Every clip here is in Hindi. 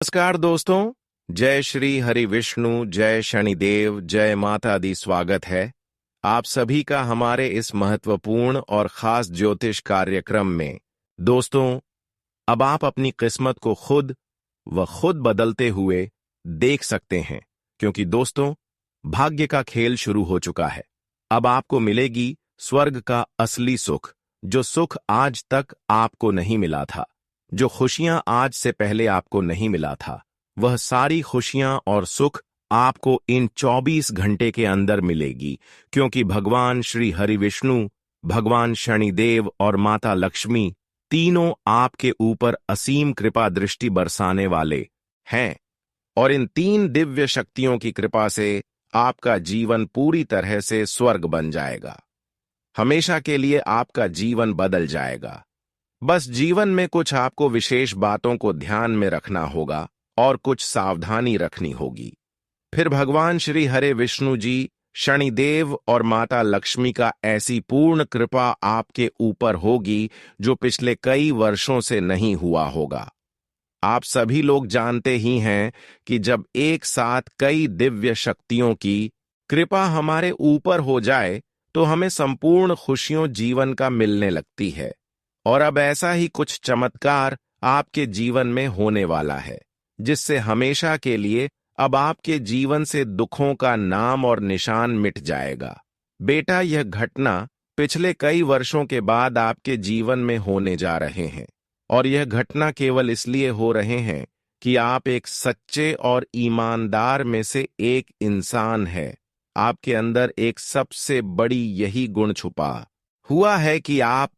नमस्कार दोस्तों। जय श्री हरि विष्णु, जय शनिदेव, जय माता दी। स्वागत है आप सभी का हमारे इस महत्वपूर्ण और खास ज्योतिष कार्यक्रम में। दोस्तों, अब आप अपनी किस्मत को खुद बदलते हुए देख सकते हैं, क्योंकि दोस्तों, भाग्य का खेल शुरू हो चुका है। अब आपको मिलेगी स्वर्ग का असली सुख, जो सुख आज तक आपको नहीं मिला था, जो खुशियां आज से पहले आपको नहीं मिला था। वह सारी खुशियां और सुख आपको इन 24 घंटे के अंदर मिलेगी, क्योंकि भगवान श्री हरि विष्णु, भगवान शनिदेव और माता लक्ष्मी तीनों आपके ऊपर असीम कृपा दृष्टि बरसाने वाले हैं। और इन तीन दिव्य शक्तियों की कृपा से आपका जीवन पूरी तरह से स्वर्ग बन जाएगा। हमेशा के लिए आपका जीवन बदल जाएगा। बस जीवन में कुछ आपको विशेष बातों को ध्यान में रखना होगा और कुछ सावधानी रखनी होगी। फिर भगवान श्री हरे विष्णु जी, शनिदेव और माता लक्ष्मी का ऐसी पूर्ण कृपा आपके ऊपर होगी जो पिछले कई वर्षों से नहीं हुआ होगा। आप सभी लोग जानते ही हैं कि जब एक साथ कई दिव्य शक्तियों की कृपा हमारे ऊपर हो जाए तो हमें संपूर्ण खुशियों जीवन का मिलने लगती है। और अब ऐसा ही कुछ चमत्कार आपके जीवन में होने वाला है, जिससे हमेशा के लिए अब आपके जीवन से दुखों का नाम और निशान मिट जाएगा। बेटा, यह घटना पिछले कई वर्षों के बाद आपके जीवन में होने जा रहे हैं, और यह घटना केवल इसलिए हो रहे हैं कि आप एक सच्चे और ईमानदार में से एक इंसान हैं। आपके अंदर एक सबसे बड़ी यही गुण छुपा हुआ है कि आप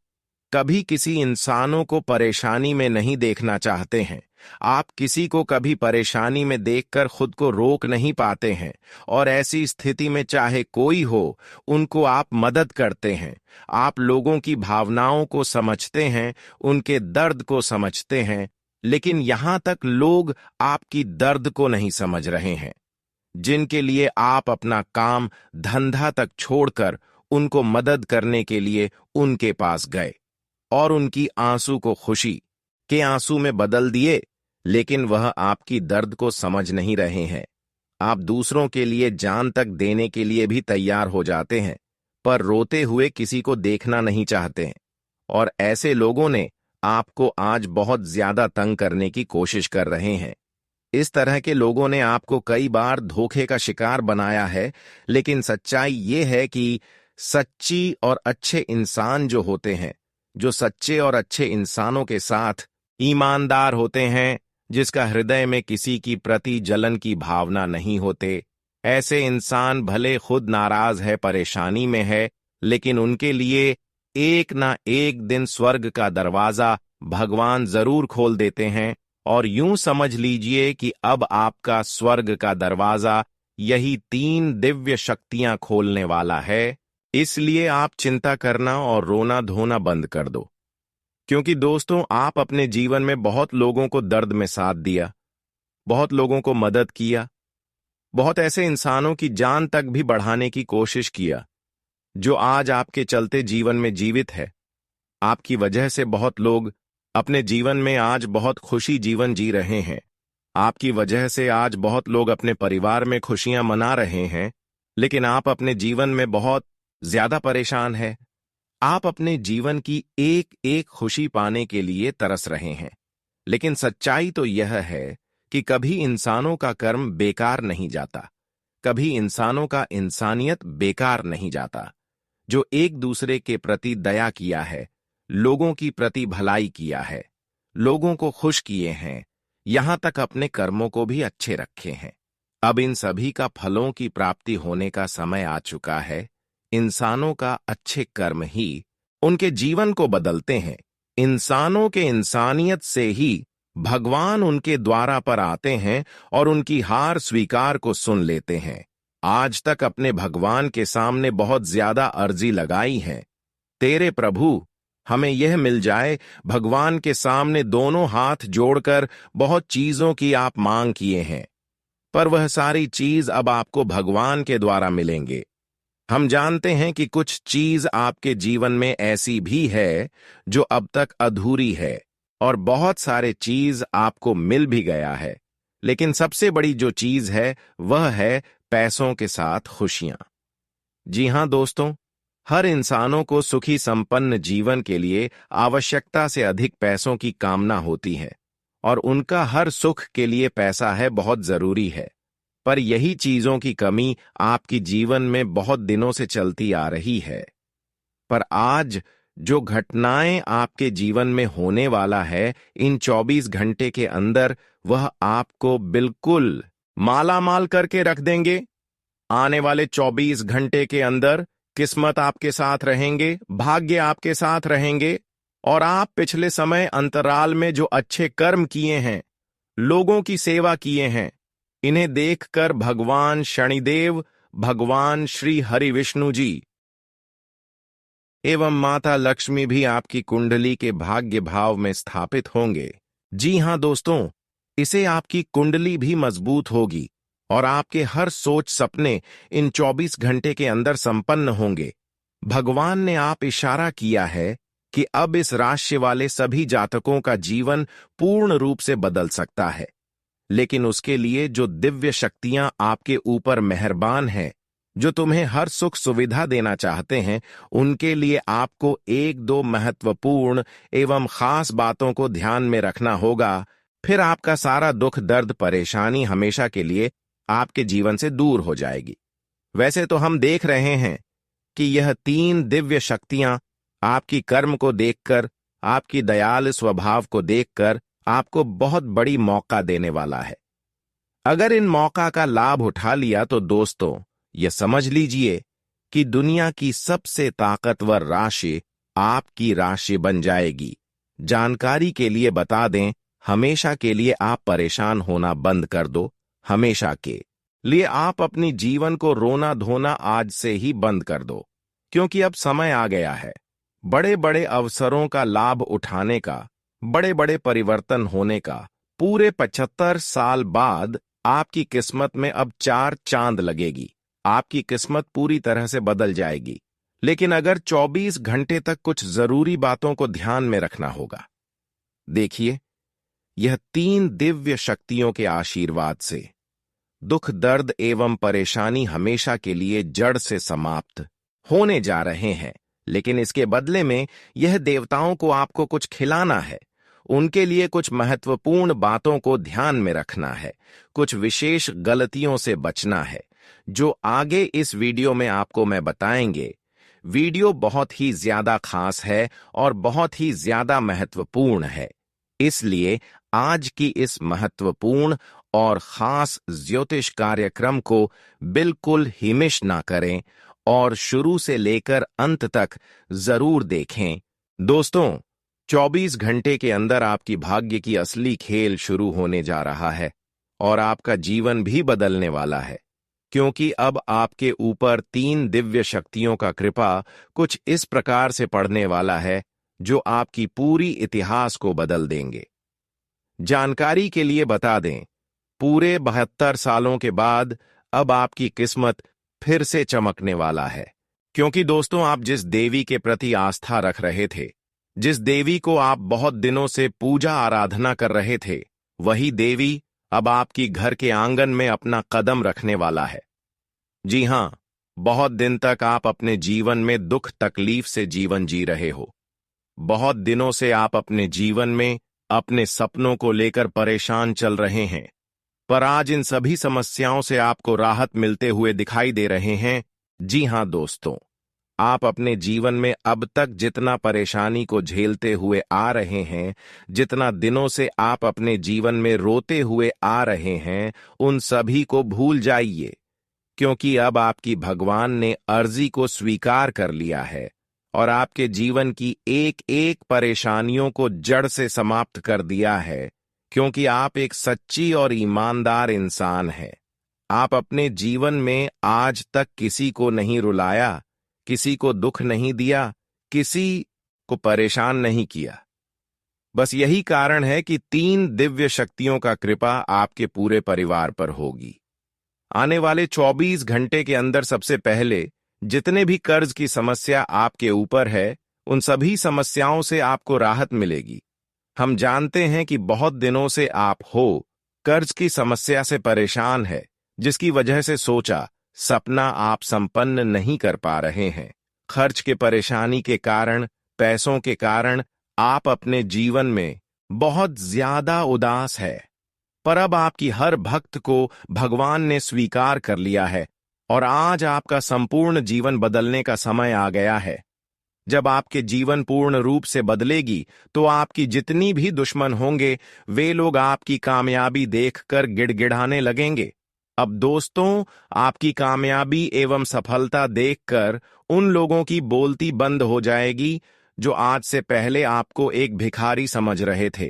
कभी किसी इंसानों को परेशानी में नहीं देखना चाहते हैं। आप किसी को कभी परेशानी में देखकर खुद को रोक नहीं पाते हैं, और ऐसी स्थिति में चाहे कोई हो, उनको आप मदद करते हैं। आप लोगों की भावनाओं को समझते हैं, उनके दर्द को समझते हैं, लेकिन यहां तक लोग आपकी दर्द को नहीं समझ रहे हैं, जिनके लिए आप अपना काम धंधा तक छोड़कर उनको मदद करने के लिए उनके पास गए और उनकी आंसू को खुशी के आंसू में बदल दिए, लेकिन वह आपकी दर्द को समझ नहीं रहे हैं। आप दूसरों के लिए जान तक देने के लिए भी तैयार हो जाते हैं, पर रोते हुए किसी को देखना नहीं चाहते हैं। और ऐसे लोगों ने आपको आज बहुत ज्यादा तंग करने की कोशिश कर रहे हैं। इस तरह के लोगों ने आपको कई बार धोखे का शिकार बनाया है, लेकिन सच्चाई ये है कि सच्ची और अच्छे इंसान जो होते हैं, जो सच्चे और अच्छे इंसानों के साथ ईमानदार होते हैं, जिसका हृदय में किसी की प्रति जलन की भावना नहीं होते, ऐसे इंसान भले खुद नाराज है, परेशानी में है, लेकिन उनके लिए एक ना एक दिन स्वर्ग का दरवाजा भगवान जरूर खोल देते हैं। और यूं समझ लीजिए कि अब आपका स्वर्ग का दरवाजा यही तीन दिव्य शक्तियां खोलने वाला है। इसलिए आप चिंता करना और रोना धोना बंद कर दो, क्योंकि दोस्तों, आप अपने जीवन में बहुत लोगों को दर्द में साथ दिया, बहुत लोगों को मदद किया, बहुत ऐसे इंसानों की जान तक भी बढ़ाने की कोशिश किया, जो आज आपके चलते जीवन में जीवित है। आपकी वजह से बहुत लोग अपने जीवन में आज बहुत खुशी जीवन जी रहे हैं। आपकी वजह से आज बहुत लोग अपने परिवार में खुशियां मना रहे हैं, लेकिन आप अपने जीवन में बहुत ज्यादा परेशान हैं। आप अपने जीवन की एक एक खुशी पाने के लिए तरस रहे हैं, लेकिन सच्चाई तो यह है कि कभी इंसानों का कर्म बेकार नहीं जाता, कभी इंसानों का इंसानियत बेकार नहीं जाता। जो एक दूसरे के प्रति दया किया है, लोगों की प्रति भलाई किया है, लोगों को खुश किए हैं, यहां तक अपने कर्मों को भी अच्छे रखे हैं, अब इन सभी का फलों की प्राप्ति होने का समय आ चुका है। इंसानों का अच्छे कर्म ही उनके जीवन को बदलते हैं। इंसानों के इंसानियत से ही भगवान उनके द्वारा पर आते हैं और उनकी हार स्वीकार को सुन लेते हैं। आज तक अपने भगवान के सामने बहुत ज्यादा अर्जी लगाई है, तेरे प्रभु हमें यह मिल जाए। भगवान के सामने दोनों हाथ जोड़कर बहुत चीजों की आप मांग किए हैं, पर वह सारी चीज अब आपको भगवान के द्वारा मिलेंगे। हम जानते हैं कि कुछ चीज आपके जीवन में ऐसी भी है जो अब तक अधूरी है, और बहुत सारे चीज आपको मिल भी गया है, लेकिन सबसे बड़ी जो चीज है वह है पैसों के साथ खुशियां। जी हां दोस्तों, हर इंसानों को सुखी संपन्न जीवन के लिए आवश्यकता से अधिक पैसों की कामना होती है और उनका हर सुख के लिए पैसा है बहुत जरूरी है। पर यही चीजों की कमी आपकी जीवन में बहुत दिनों से चलती आ रही है। पर आज जो घटनाएं आपके जीवन में होने वाला है इन 24 घंटे के अंदर, वह आपको बिल्कुल मालामाल करके रख देंगे। आने वाले 24 घंटे के अंदर किस्मत आपके साथ रहेंगे, भाग्य आपके साथ रहेंगे और आप पिछले समय अंतराल में जो अच्छे कर्म किए हैं, लोगों की सेवा किए हैं, इन्हें देखकर भगवान शनिदेव, भगवान श्री हरि विष्णु जी एवं माता लक्ष्मी भी आपकी कुंडली के भाग्य भाव में स्थापित होंगे। जी हां दोस्तों, इसे आपकी कुंडली भी मजबूत होगी और आपके हर सोच सपने इन 24 घंटे के अंदर संपन्न होंगे। भगवान ने आप इशारा किया है कि अब इस राशि वाले सभी जातकों का जीवन पूर्ण रूप से बदल सकता है, लेकिन उसके लिए जो दिव्य शक्तियां आपके ऊपर मेहरबान हैं, जो तुम्हें हर सुख सुविधा देना चाहते हैं, उनके लिए आपको एक दो महत्वपूर्ण एवं खास बातों को ध्यान में रखना होगा। फिर आपका सारा दुख दर्द परेशानी हमेशा के लिए आपके जीवन से दूर हो जाएगी। वैसे तो हम देख रहे हैं कि यह 3 दिव्य शक्तियां आपकी कर्म को देखकर, आपकी दयालु स्वभाव को देखकर आपको बहुत बड़ी मौका देने वाला है। अगर इन मौका का लाभ उठा लिया तो दोस्तों, यह समझ लीजिए कि दुनिया की सबसे ताकतवर राशि आपकी राशि बन जाएगी। जानकारी के लिए बता दें, हमेशा के लिए आप परेशान होना बंद कर दो। हमेशा के लिए आप अपनी जीवन को रोना धोना आज से ही बंद कर दो, क्योंकि अब समय आ गया है बड़े बड़े अवसरों का लाभ उठाने का, बड़े बड़े परिवर्तन होने का। पूरे 75 साल बाद आपकी किस्मत में अब 4 चांद लगेगी। आपकी किस्मत पूरी तरह से बदल जाएगी, लेकिन अगर 24 घंटे तक कुछ जरूरी बातों को ध्यान में रखना होगा। देखिए, यह 3 दिव्य शक्तियों के आशीर्वाद से दुख दर्द एवं परेशानी हमेशा के लिए जड़ से समाप्त होने जा रहे हैं, लेकिन इसके बदले में यह देवताओं को आपको कुछ खिलाना है। उनके लिए कुछ महत्वपूर्ण बातों को ध्यान में रखना है, कुछ विशेष गलतियों से बचना है, जो आगे इस वीडियो में आपको मैं बताएंगे। वीडियो बहुत ही ज्यादा खास है और बहुत ही ज्यादा महत्वपूर्ण है, इसलिए आज की इस महत्वपूर्ण और खास ज्योतिष कार्यक्रम को बिल्कुल ही मिस ना करें और शुरू से लेकर अंत तक जरूर देखें। दोस्तों, 24 घंटे के अंदर आपकी भाग्य की असली खेल शुरू होने जा रहा है और आपका जीवन भी बदलने वाला है, क्योंकि अब आपके ऊपर 3 दिव्य शक्तियों का कृपा कुछ इस प्रकार से पड़ने वाला है जो आपकी पूरी इतिहास को बदल देंगे। जानकारी के लिए बता दें, पूरे 72 सालों के बाद अब आपकी किस्मत फिर से चमकने वाला है, क्योंकि दोस्तों, आप जिस देवी के प्रति आस्था रख रहे थे, जिस देवी को आप बहुत दिनों से पूजा आराधना कर रहे थे, वही देवी अब आपकी घर के आंगन में अपना कदम रखने वाला है। जी हां, बहुत दिन तक आप अपने जीवन में दुख तकलीफ से जीवन जी रहे हो। बहुत दिनों से आप अपने जीवन में अपने सपनों को लेकर परेशान चल रहे हैं, पर आज इन सभी समस्याओं से आपको राहत मिलते हुए दिखाई दे रहे हैं। जी हां दोस्तों, आप अपने जीवन में अब तक जितना परेशानी को झेलते हुए आ रहे हैं, जितना दिनों से आप अपने जीवन में रोते हुए आ रहे हैं, उन सभी को भूल जाइए, क्योंकि अब आपकी भगवान ने अर्जी को स्वीकार कर लिया है और आपके जीवन की एक एक परेशानियों को जड़ से समाप्त कर दिया है, क्योंकि आप एक सच्ची और ईमानदार इंसान हैं। आप अपने जीवन में आज तक किसी को नहीं रुलाया, किसी को दुख नहीं दिया, किसी को परेशान नहीं किया। बस यही कारण है कि 3 दिव्य शक्तियों का कृपा आपके पूरे परिवार पर होगी। आने वाले 24 घंटे के अंदर सबसे पहले जितने भी कर्ज की समस्या आपके ऊपर है, उन सभी समस्याओं से आपको राहत मिलेगी। हम जानते हैं कि बहुत दिनों से आप हो कर्ज की समस्या से परेशान है, जिसकी वजह से सोचा सपना आप संपन्न नहीं कर पा रहे हैं। खर्च के परेशानी के कारण, पैसों के कारण आप अपने जीवन में बहुत ज्यादा उदास है। पर अब आपकी हर भक्त को भगवान ने स्वीकार कर लिया है और आज आपका संपूर्ण जीवन बदलने का समय आ गया है। जब आपके जीवन पूर्ण रूप से बदलेगी तो आपकी जितनी भी दुश्मन होंगे वे लोग आपकी कामयाबी देखकर गिड़गिड़ाने लगेंगे। अब दोस्तों, आपकी कामयाबी एवं सफलता देखकर उन लोगों की बोलती बंद हो जाएगी जो आज से पहले आपको एक भिखारी समझ रहे थे।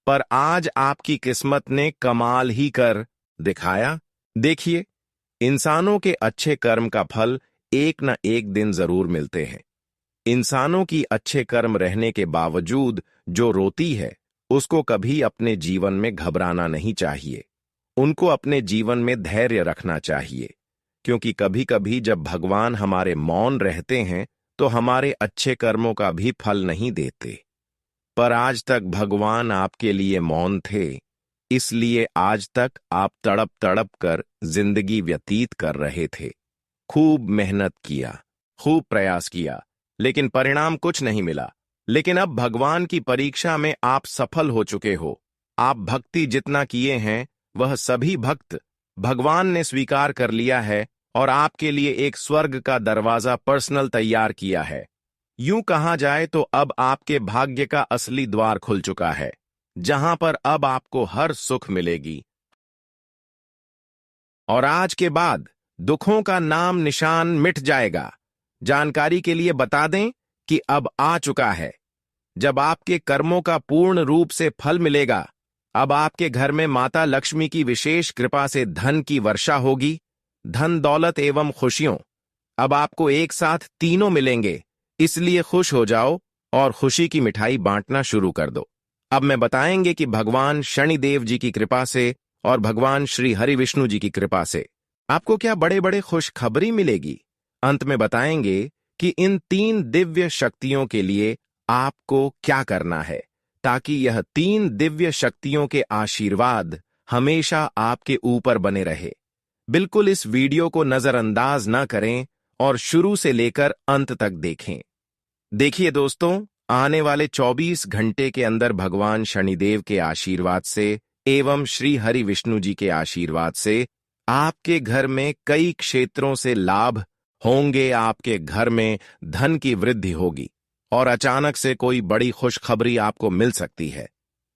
पर आज आपकी किस्मत ने कमाल ही कर दिखाया। देखिए, इंसानों के अच्छे कर्म का फल एक न एक दिन जरूर मिलते हैं। इंसानों की अच्छे कर्म रहने के बावजूद जो रोती है उसको कभी अपने जीवन में घबराना नहीं चाहिए। उनको अपने जीवन में धैर्य रखना चाहिए, क्योंकि कभी कभी जब भगवान हमारे मौन रहते हैं तो हमारे अच्छे कर्मों का भी फल नहीं देते। पर आज तक भगवान आपके लिए मौन थे, इसलिए आज तक आप तड़प तड़प कर जिंदगी व्यतीत कर रहे थे। खूब मेहनत किया, खूब प्रयास किया, लेकिन परिणाम कुछ नहीं मिला। लेकिन अब भगवान की परीक्षा में आप सफल हो चुके हो। आप भक्ति जितना किए हैं वह सभी भक्त भगवान ने स्वीकार कर लिया है और आपके लिए एक स्वर्ग का दरवाजा पर्सनल तैयार किया है। यूं कहा जाए तो अब आपके भाग्य का असली द्वार खुल चुका है, जहां पर अब आपको हर सुख मिलेगी और आज के बाद दुखों का नाम निशान मिट जाएगा। जानकारी के लिए बता दें कि अब आ चुका है जब आपके कर्मों का पूर्ण रूप से फल मिलेगा। अब आपके घर में माता लक्ष्मी की विशेष कृपा से धन की वर्षा होगी। धन, दौलत एवं खुशियों अब आपको एक साथ तीनों मिलेंगे, इसलिए खुश हो जाओ और खुशी की मिठाई बांटना शुरू कर दो। अब मैं बताएंगे कि भगवान शनिदेव जी की कृपा से और भगवान श्री हरि विष्णु जी की कृपा से आपको क्या बड़े बड़े खुशखबरी मिलेगी। अंत में बताएंगे कि इन 3 दिव्य शक्तियों के लिए आपको क्या करना है, ताकि यह 3 दिव्य शक्तियों के आशीर्वाद हमेशा आपके ऊपर बने रहे। बिल्कुल इस वीडियो को नजरअंदाज न करें और शुरू से लेकर अंत तक देखें। देखिए दोस्तों, आने वाले 24 घंटे के अंदर भगवान शनिदेव के आशीर्वाद से एवं श्री हरि विष्णु जी के आशीर्वाद से आपके घर में कई क्षेत्रों से लाभ होंगे। आपके घर में धन की वृद्धि होगी और अचानक से कोई बड़ी खुशखबरी आपको मिल सकती है।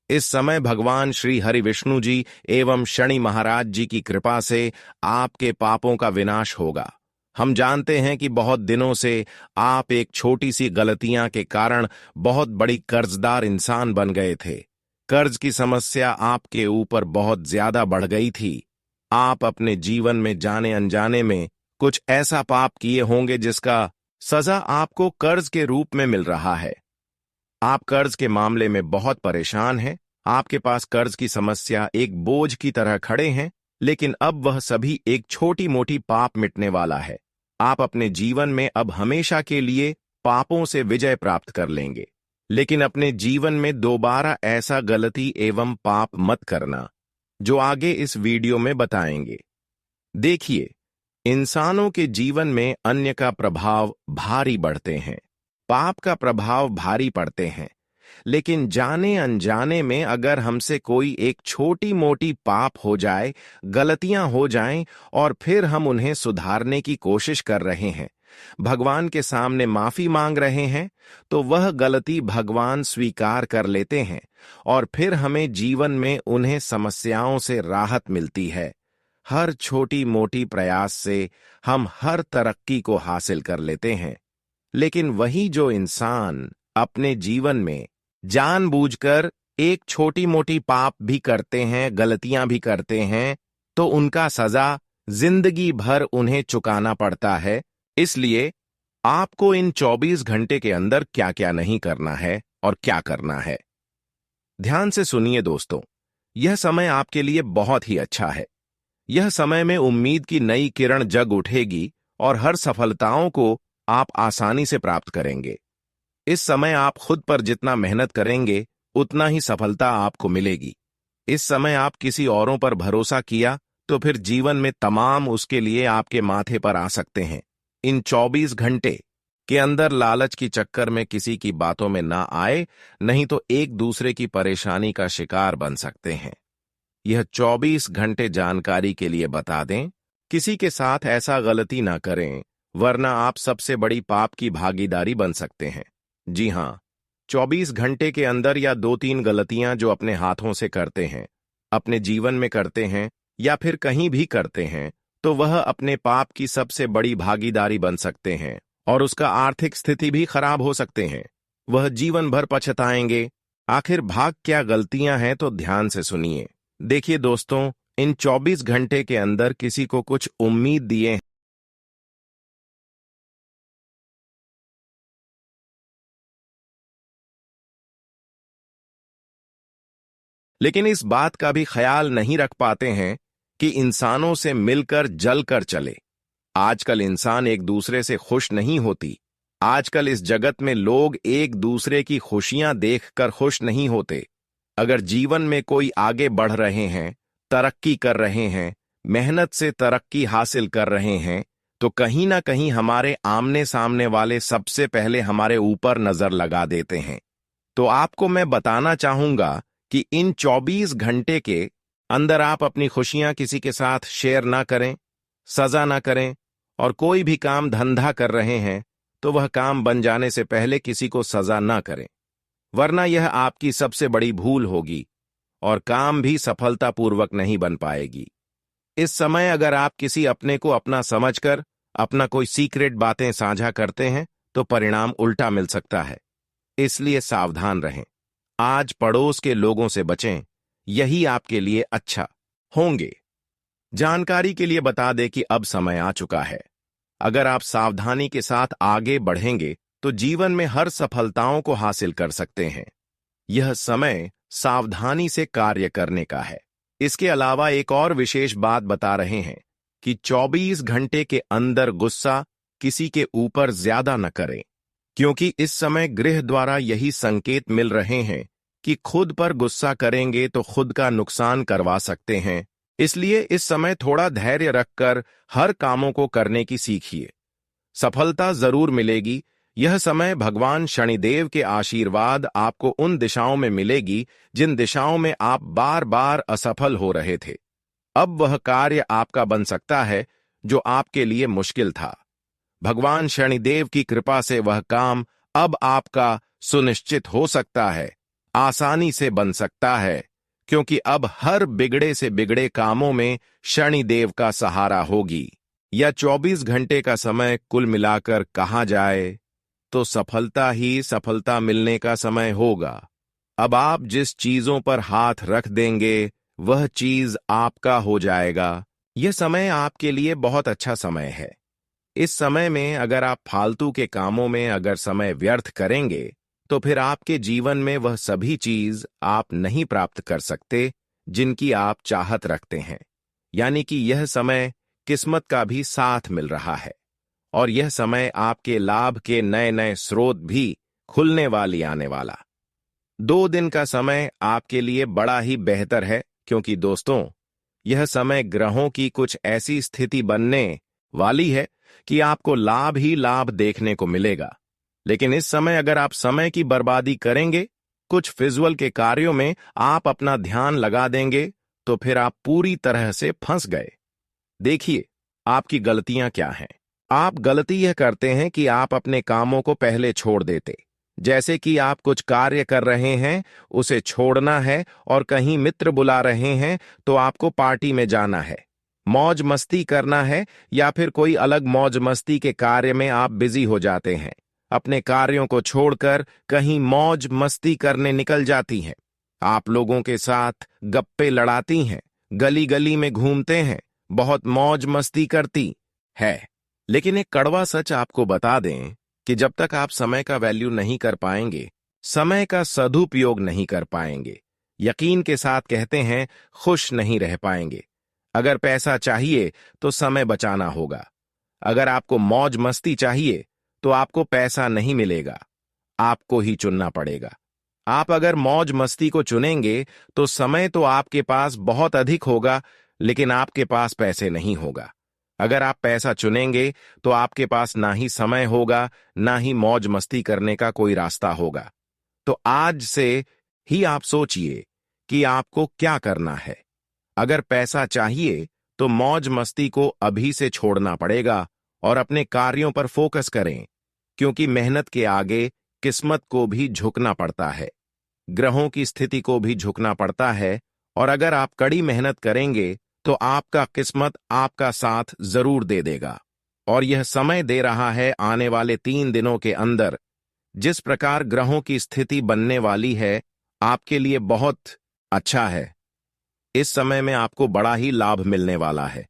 इस समय भगवान श्री हरि विष्णु जी एवं शनि महाराज जी की कृपा से आपके पापों का विनाश होगा। हम जानते हैं कि बहुत दिनों से आप एक छोटी सी गलतियां के कारण बहुत बड़ी कर्जदार इंसान बन गए थे। कर्ज की समस्या आपके ऊपर बहुत ज्यादा बढ़ गई थी। आप अपने जीवन में जाने अनजाने में कुछ ऐसा पाप किए होंगे जिसका सजा आपको कर्ज के रूप में मिल रहा है। आप कर्ज के मामले में बहुत परेशान हैं। आपके पास कर्ज की समस्या एक बोझ की तरह खड़े हैं, लेकिन अब वह सभी एक छोटी मोटी पाप मिटने वाला है। आप अपने जीवन में अब हमेशा के लिए पापों से विजय प्राप्त कर लेंगे। लेकिन अपने जीवन में दोबारा ऐसा गलती एवं पाप मत करना जो आगे इस वीडियो में बताएंगे। देखिए, इंसानों के जीवन में अन्य का प्रभाव भारी बढ़ते हैं, पाप का प्रभाव भारी पड़ते हैं। लेकिन जाने अनजाने में अगर हमसे कोई एक छोटी मोटी पाप हो जाए, गलतियां हो जाएं और फिर हम उन्हें सुधारने की कोशिश कर रहे हैं, भगवान के सामने माफी मांग रहे हैं, तो वह गलती भगवान स्वीकार कर लेते हैं और फिर हमें जीवन में उन्हें समस्याओं से राहत मिलती है। हर छोटी मोटी प्रयास से हम हर तरक्की को हासिल कर लेते हैं। लेकिन वही जो इंसान अपने जीवन में जानबूझकर एक छोटी मोटी पाप भी करते हैं, गलतियां भी करते हैं, तो उनका सजा जिंदगी भर उन्हें चुकाना पड़ता है। इसलिए आपको इन 24 घंटे के अंदर क्या क्या नहीं करना है और क्या करना है, ध्यान से सुनिए दोस्तों। यह समय आपके लिए बहुत ही अच्छा है। यह समय में उम्मीद की नई किरण जग उठेगी और हर सफलताओं को आप आसानी से प्राप्त करेंगे। इस समय आप खुद पर जितना मेहनत करेंगे उतना ही सफलता आपको मिलेगी। इस समय आप किसी औरों पर भरोसा किया तो फिर जीवन में तमाम उसके लिए आपके माथे पर आ सकते हैं। इन 24 घंटे के अंदर लालच की चक्कर में किसी की बातों में ना आए, नहीं तो एक दूसरे की परेशानी का शिकार बन सकते हैं। यह 24 घंटे जानकारी के लिए बता दें, किसी के साथ ऐसा गलती ना करें, वरना आप सबसे बड़ी पाप की भागीदारी बन सकते हैं। जी हां, 24 घंटे के अंदर या 2-3 गलतियां जो अपने हाथों से करते हैं, अपने जीवन में करते हैं या फिर कहीं भी करते हैं, तो वह अपने पाप की सबसे बड़ी भागीदारी बन सकते हैं और उसका आर्थिक स्थिति भी खराब हो सकते हैं। वह जीवन भर पछताएंगे। आखिर भाग क्या गलतियां हैं, तो ध्यान से सुनिए। देखिए दोस्तों, इन 24 घंटे के अंदर किसी को कुछ उम्मीद दिए, लेकिन इस बात का भी ख्याल नहीं रख पाते हैं कि इंसानों से मिलकर जलकर चले। आजकल इंसान एक दूसरे से खुश नहीं होती। आजकल इस जगत में लोग एक दूसरे की खुशियां देखकर खुश नहीं होते। अगर जीवन में कोई आगे बढ़ रहे हैं, तरक्की कर रहे हैं, मेहनत से तरक्की हासिल कर रहे हैं, तो कहीं ना कहीं हमारे आमने सामने वाले सबसे पहले हमारे ऊपर नजर लगा देते हैं। तो आपको मैं बताना चाहूंगा कि इन 24 घंटे के अंदर आप अपनी खुशियां किसी के साथ शेयर ना करें, सजा ना करें, और कोई भी काम धंधा कर रहे हैं तो वह काम बन जाने से पहले किसी को सजा ना करें, वरना यह आपकी सबसे बड़ी भूल होगी और काम भी सफलतापूर्वक नहीं बन पाएगी। इस समय अगर आप किसी अपने को अपना समझकर अपना कोई सीक्रेट बातें साझा करते हैं तो परिणाम उल्टा मिल सकता है। इसलिए सावधान रहें। आज पड़ोस के लोगों से बचें, यही आपके लिए अच्छा होंगे। जानकारी के लिए बता दें कि अब समय आ चुका है। अगर आप सावधानी के साथ आगे बढ़ेंगे तो जीवन में हर सफलताओं को हासिल कर सकते हैं। यह समय सावधानी से कार्य करने का है। इसके अलावा एक और विशेष बात बता रहे हैं कि 24 घंटे के अंदर गुस्सा किसी के ऊपर ज्यादा न करें, क्योंकि इस समय गृह द्वारा यही संकेत मिल रहे हैं कि खुद पर गुस्सा करेंगे तो खुद का नुकसान करवा सकते हैं। इसलिए इस समय थोड़ा धैर्य रखकर हर कामों को करने की सीखिए। सफलता जरूर मिलेगी। यह समय भगवान शनिदेव के आशीर्वाद आपको उन दिशाओं में मिलेगी जिन दिशाओं में आप बार बार असफल हो रहे थे। अब वह कार्य आपका बन सकता है जो आपके लिए मुश्किल था। भगवान शनिदेव की कृपा से वह काम अब आपका सुनिश्चित हो सकता है, आसानी से बन सकता है, क्योंकि अब हर बिगड़े से बिगड़े कामों में शनिदेव का सहारा होगी। यह 24 घंटे का समय कुल मिलाकर कहा जाए तो सफलता ही सफलता मिलने का समय होगा। अब आप जिस चीजों पर हाथ रख देंगे वह चीज आपका हो जाएगा। यह समय आपके लिए बहुत अच्छा समय है। इस समय में अगर आप फालतू के कामों में अगर समय व्यर्थ करेंगे तो फिर आपके जीवन में वह सभी चीज आप नहीं प्राप्त कर सकते जिनकी आप चाहत रखते हैं। यानी कि यह समय किस्मत का भी साथ मिल रहा है और यह समय आपके लाभ के नए नए स्रोत भी खुलने वाली आने वाला। 2 दिन का समय आपके लिए बड़ा ही बेहतर है, क्योंकि दोस्तों यह समय ग्रहों की कुछ ऐसी स्थिति बनने वाली है कि आपको लाभ ही लाभ देखने को मिलेगा। लेकिन इस समय अगर आप समय की बर्बादी करेंगे, कुछ फिजूल के कार्यों में आप अपना ध्यान लगा देंगे, तो फिर आप पूरी तरह से फंस गए। देखिए आपकी गलतियां क्या हैं। आप गलती यह करते हैं कि आप अपने कामों को पहले छोड़ देते। जैसे कि आप कुछ कार्य कर रहे हैं, उसे छोड़ना है और कहीं मित्र बुला रहे हैं तो आपको पार्टी में जाना है, मौज मस्ती करना है, या फिर कोई अलग मौज मस्ती के कार्य में आप बिजी हो जाते हैं। अपने कार्यों को छोड़कर कहीं मौज मस्ती करने निकल जाती हैं। आप लोगों के साथ गप्पे लड़ाती हैं, गली गली में घूमते हैं, बहुत मौज मस्ती करती है। लेकिन एक कड़वा सच आपको बता दें कि जब तक आप समय का वैल्यू नहीं कर पाएंगे, समय का सदुपयोग नहीं कर पाएंगे, यकीन के साथ कहते हैं खुश नहीं रह पाएंगे। अगर पैसा चाहिए तो समय बचाना होगा। अगर आपको मौज मस्ती चाहिए तो आपको पैसा नहीं मिलेगा, आपको ही चुनना पड़ेगा। आप अगर मौज मस्ती को चुनेंगे तो समय तो आपके पास बहुत अधिक होगा, लेकिन आपके पास पैसे नहीं होगा। अगर आप पैसा चुनेंगे तो आपके पास ना ही समय होगा, ना ही मौज मस्ती करने का कोई रास्ता होगा। तो आज से ही आप सोचिए कि आपको क्या करना है। अगर पैसा चाहिए तो मौज मस्ती को अभी से छोड़ना पड़ेगा और अपने कार्यों पर फोकस करें, क्योंकि मेहनत के आगे किस्मत को भी झुकना पड़ता है, ग्रहों की स्थिति को भी झुकना पड़ता है। और अगर आप कड़ी मेहनत करेंगे तो आपका किस्मत आपका साथ जरूर दे देगा। और यह समय दे रहा है आने वाले 3 दिनों के अंदर जिस प्रकार ग्रहों की स्थिति बनने वाली है, आपके लिए बहुत अच्छा है। इस समय में आपको बड़ा ही लाभ मिलने वाला है।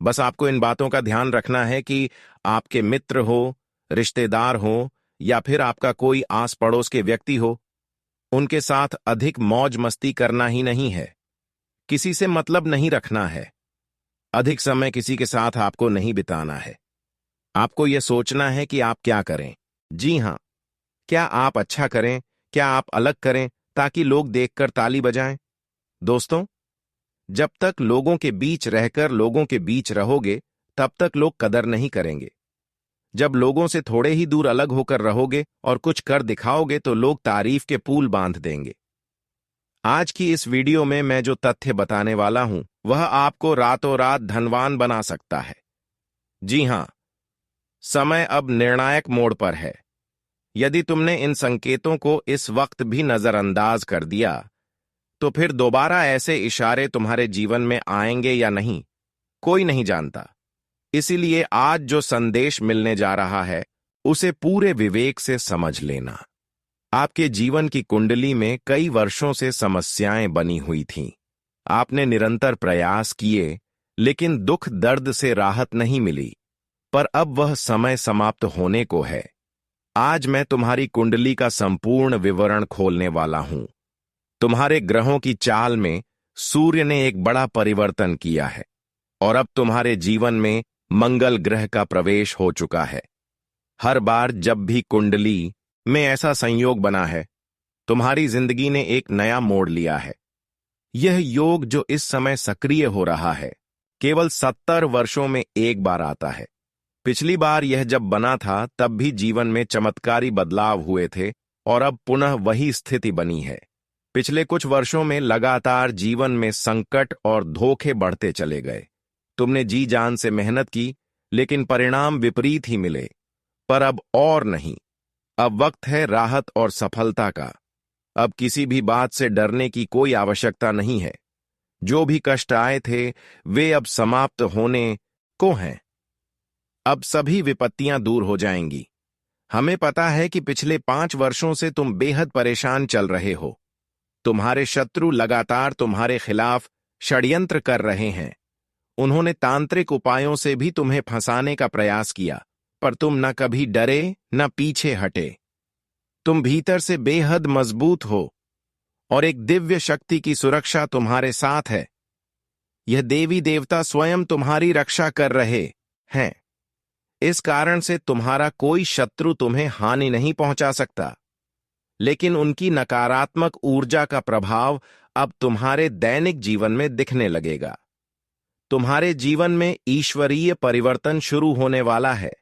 बस आपको इन बातों का ध्यान रखना है कि आपके मित्र हो, रिश्तेदार हो या फिर आपका कोई आस पड़ोस के व्यक्ति हो, उनके साथ अधिक मौज मस्ती करना ही नहीं है। किसी से मतलब नहीं रखना है। अधिक समय किसी के साथ आपको नहीं बिताना है। आपको यह सोचना है कि आप क्या करें। जी हां, क्या आप अच्छा करें, क्या आप अलग करें ताकि लोग देखकर ताली बजाएं। दोस्तों, जब तक लोगों के बीच रहकर लोगों के बीच रहोगे, तब तक लोग कदर नहीं करेंगे। जब लोगों से थोड़े ही दूर अलग होकर रहोगे और कुछ कर दिखाओगे तो लोग तारीफ के पुल बांध देंगे। आज की इस वीडियो में मैं जो तथ्य बताने वाला हूं, वह आपको रातों रात धनवान बना सकता है। जी हां, समय अब निर्णायक मोड़ पर है। यदि तुमने इन संकेतों को इस वक्त भी नजरअंदाज कर दिया, तो फिर दोबारा ऐसे इशारे तुम्हारे जीवन में आएंगे या नहीं, कोई नहीं जानता। इसीलिए आज जो संदेश मिलने जा रहा है, उसे पूरे विवेक से समझ लेना। आपके जीवन की कुंडली में कई वर्षों से समस्याएं बनी हुई थीं। आपने निरंतर प्रयास किए, लेकिन दुख दर्द से राहत नहीं मिली। पर अब वह समय समाप्त होने को है। आज मैं तुम्हारी कुंडली का संपूर्ण विवरण खोलने वाला हूं। तुम्हारे ग्रहों की चाल में सूर्य ने एक बड़ा परिवर्तन किया है और अब तुम्हारे जीवन में मंगल ग्रह का प्रवेश हो चुका है। हर बार जब भी कुंडली में ऐसा संयोग बना है, तुम्हारी जिंदगी ने एक नया मोड़ लिया है। यह योग जो इस समय सक्रिय हो रहा है, केवल 70 वर्षों में एक बार आता है। पिछली बार यह जब बना था तब भी जीवन में चमत्कारी बदलाव हुए थे और अब पुनः वही स्थिति बनी है। पिछले कुछ वर्षों में लगातार जीवन में संकट और धोखे बढ़ते चले गए। तुमने जी जान से मेहनत की, लेकिन परिणाम विपरीत ही मिले। पर अब और नहीं। अब वक्त है राहत और सफलता का। अब किसी भी बात से डरने की कोई आवश्यकता नहीं है। जो भी कष्ट आए थे, वे अब समाप्त होने को हैं। अब सभी विपत्तियां दूर हो जाएंगी। हमें पता है कि पिछले 5 वर्षों से तुम बेहद परेशान चल रहे हो। तुम्हारे शत्रु लगातार तुम्हारे खिलाफ षड्यंत्र कर रहे हैं। उन्होंने तांत्रिक उपायों से भी तुम्हें फंसाने का प्रयास किया, पर तुम न कभी डरे न पीछे हटे। तुम भीतर से बेहद मजबूत हो और एक दिव्य शक्ति की सुरक्षा तुम्हारे साथ है। यह देवी देवता स्वयं तुम्हारी रक्षा कर रहे हैं। इस कारण से तुम्हारा कोई शत्रु तुम्हें हानि नहीं पहुंचा सकता, लेकिन उनकी नकारात्मक ऊर्जा का प्रभाव अब तुम्हारे दैनिक जीवन में दिखने लगेगा। तुम्हारे जीवन में ईश्वरीय परिवर्तन शुरू होने वाला है।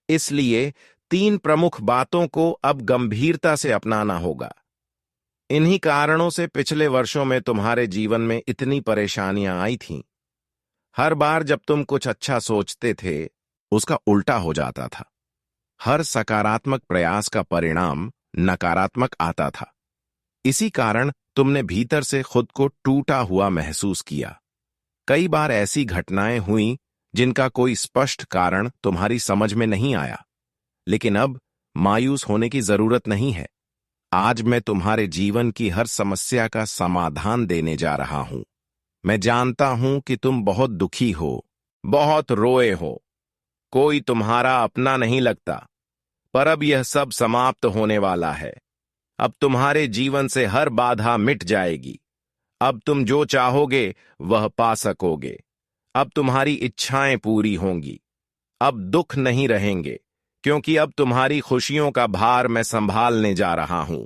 इसलिए 3 प्रमुख बातों को अब गंभीरता से अपनाना होगा। इन्हीं कारणों से पिछले वर्षों में तुम्हारे जीवन में इतनी परेशानियां आई थीं। हर बार जब तुम कुछ अच्छा सोचते थे, उसका उल्टा हो जाता था। हर सकारात्मक प्रयास का परिणाम नकारात्मक आता था। इसी कारण तुमने भीतर से खुद को टूटा हुआ महसूस किया। कई बार ऐसी घटनाएं हुईं जिनका कोई स्पष्ट कारण तुम्हारी समझ में नहीं आया, लेकिन अब मायूस होने की जरूरत नहीं है। आज मैं तुम्हारे जीवन की हर समस्या का समाधान देने जा रहा हूं। मैं जानता हूं कि तुम बहुत दुखी हो, बहुत रोए हो, कोई तुम्हारा अपना नहीं लगता, पर अब यह सब समाप्त होने वाला है। अब तुम्हारे जीवन से हर बाधा मिट जाएगी। अब तुम जो चाहोगे वह पा सकोगे। अब तुम्हारी इच्छाएं पूरी होंगी। अब दुख नहीं रहेंगे, क्योंकि अब तुम्हारी खुशियों का भार मैं संभालने जा रहा हूं।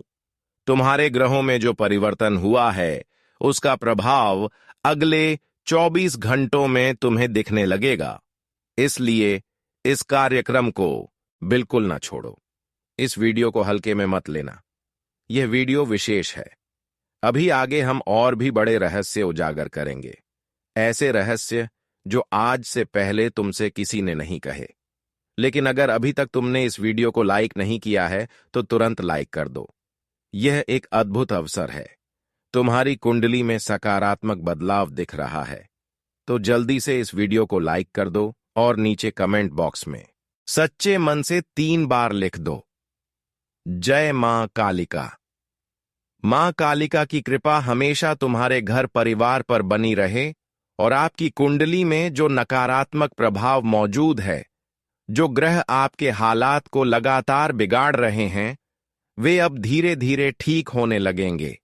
तुम्हारे ग्रहों में जो परिवर्तन हुआ है उसका प्रभाव अगले 24 घंटों में तुम्हें दिखने लगेगा। इसलिए इस कार्यक्रम को बिल्कुल ना छोड़ो। इस वीडियो को हल्के में मत लेना। यह वीडियो विशेष है। अभी आगे हम और भी बड़े रहस्य उजागर करेंगे, ऐसे रहस्य जो आज से पहले तुमसे किसी ने नहीं कहे। लेकिन अगर अभी तक तुमने इस वीडियो को लाइक नहीं किया है तो तुरंत लाइक कर दो। यह एक अद्भुत अवसर है। तुम्हारी कुंडली में सकारात्मक बदलाव दिख रहा है, तो जल्दी से इस वीडियो को लाइक कर दो और नीचे कमेंट बॉक्स में सच्चे मन से 3 बार लिख दो, जय मां कालिका। मां कालिका की कृपा हमेशा तुम्हारे घर परिवार पर बनी रहे और आपकी कुंडली में जो नकारात्मक प्रभाव मौजूद है, जो ग्रह आपके हालात को लगातार बिगाड़ रहे हैं, वे अब धीरे धीरे ठीक होने लगेंगे।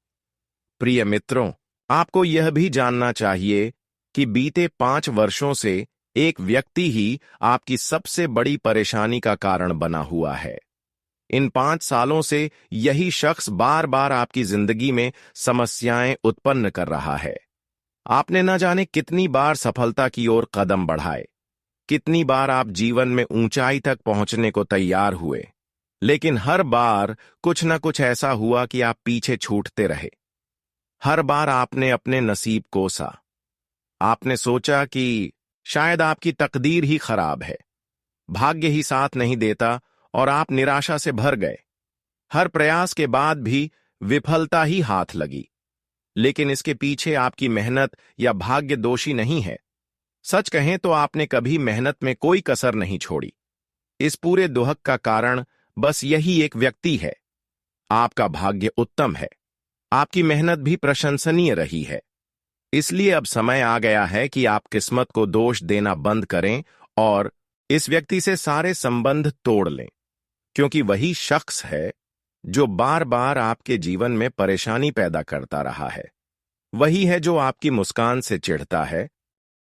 प्रिय मित्रों, आपको यह भी जानना चाहिए कि बीते 5 वर्षों से एक व्यक्ति ही आपकी सबसे बड़ी परेशानी का कारण बना हुआ है। इन 5 सालों से यही शख्स बार बार आपकी जिंदगी में समस्याएं उत्पन्न कर रहा है। आपने न जाने कितनी बार सफलता की ओर कदम बढ़ाए, कितनी बार आप जीवन में ऊंचाई तक पहुंचने को तैयार हुए, लेकिन हर बार कुछ न कुछ ऐसा हुआ कि आप पीछे छूटते रहे। हर बार आपने अपने नसीब कोसा। आपने सोचा कि शायद आपकी तकदीर ही खराब है, भाग्य ही साथ नहीं देता, और आप निराशा से भर गए। हर प्रयास के बाद भी विफलता ही हाथ लगी। लेकिन इसके पीछे आपकी मेहनत या भाग्य दोषी नहीं है। सच कहें तो आपने कभी मेहनत में कोई कसर नहीं छोड़ी। इस पूरे दुहक का कारण बस यही एक व्यक्ति है। आपका भाग्य उत्तम है, आपकी मेहनत भी प्रशंसनीय रही है। इसलिए अब समय आ गया है कि आप किस्मत को दोष देना बंद करें और इस व्यक्ति से सारे संबंध तोड़ लें, क्योंकि वही शख्स है जो बार बार आपके जीवन में परेशानी पैदा करता रहा है। वही है जो आपकी मुस्कान से चिढ़ता है,